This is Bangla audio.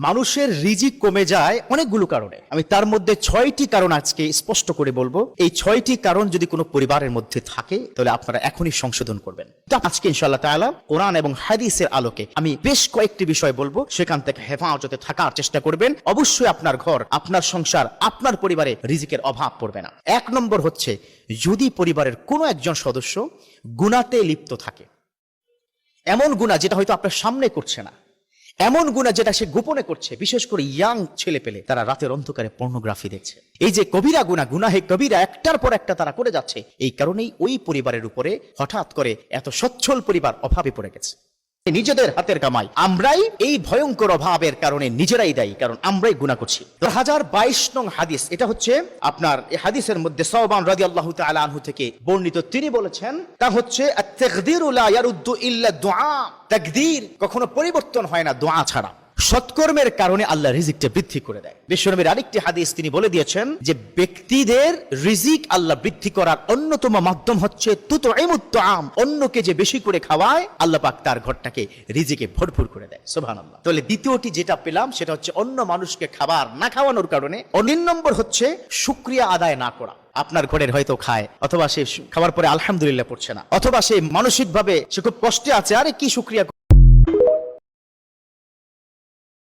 মানুষের রিজিক কমে যায় অনেকগুলো কারণে। আমি তার মধ্যে 6টি কারণ আজকে স্পষ্ট করে বলবো। এই 6টি কারণ যদি কোনো পরিবারের মধ্যে থাকে তাহলে আপনারা এখনই সংশোধন করবেন। আজকে ইনশাআল্লাহ তাআলা কোরআন এবং হাদিসের আলোকে আমি বেশ কয়েকটি বিষয় বলবো, সেখান থেকে হেফাজতে থাকার চেষ্টা করবেন। অবশ্যই আপনার ঘর, আপনার সংসার, আপনার পরিবারে রিজিকের অভাব পড়বে না। 1 নম্বর হচ্ছে, যদি পরিবারের কোনো একজন সদস্য গুনাহতে লিপ্ত থাকে, এমন গুনাহ যেটা হয়তো আপনার সামনে করছে না, এমন গুনাহ যেটা সে গোপনে করছে, বিশেষ করে ইয়াং ছেলে পেলে তারা রাতের অন্ধকারে পর্নোগ্রাফি দেখছে, এই যে কবিরা গুনাহ, গুনাহে কবিরা একটার পর একটা তারা করে যাচ্ছে, এই কারণেই ওই পরিবারের উপরে হঠাৎ করে এত সচ্ছল পরিবার অভাবে পড়ে গেছে। নিজেদের হাতের কামাই, আমরাই এই ভয়ঙ্কর অভাবের কারণে নিজেরাই দায়ী, কারণ আমরাই গুনাহ করছি। 1022 নং হাদিস, এটা হচ্ছে আপনার এই হাদিসের মধ্যে সাওবান রাদিয়াল্লাহু তাআলা আনহু থেকে বর্ণিত। তিনি বলেছেন, তা হচ্ছে আত-তাকদীরু লা ইয়ারুদ্দু ইল্লা দুআ, তাকদীর কখনো পরিবর্তন হয় না দোয়া ছাড়া। সৎকর্মের কারণে আল্লাহ রিজিকটা বৃদ্ধি করে দেয়। বিশ্বনবীর আরেকটি হাদিস তিনি বলে দিয়েছেন যে ব্যক্তিদের রিজিক আল্লাহ বৃদ্ধি করার অন্যতম মাধ্যম হচ্ছে তুতঈমুত তাআম, অন্যকে যে বেশি করে খাওয়ায় আল্লাহ পাক তার ঘরটাকে রিজিকে ভরপুর করে দেয়। সুবহানাল্লাহ। তাহলে দ্বিতীয়টি যেটা পেলাম সেটা হচ্ছে অন্য মানুষকে খাবার না খাওয়ানোর কারণে। 3 নম্বর হচ্ছে শুকরিয়া আদায় না করা। আপনার ঘরের হয়তো খায়, অথবা সে খাওয়ার পরে আলহামদুলিল্লাহ পড়ছে না, অথবা সে মানসিকভাবে সে খুব কষ্টে আছে, আরে কি শুকরিয়া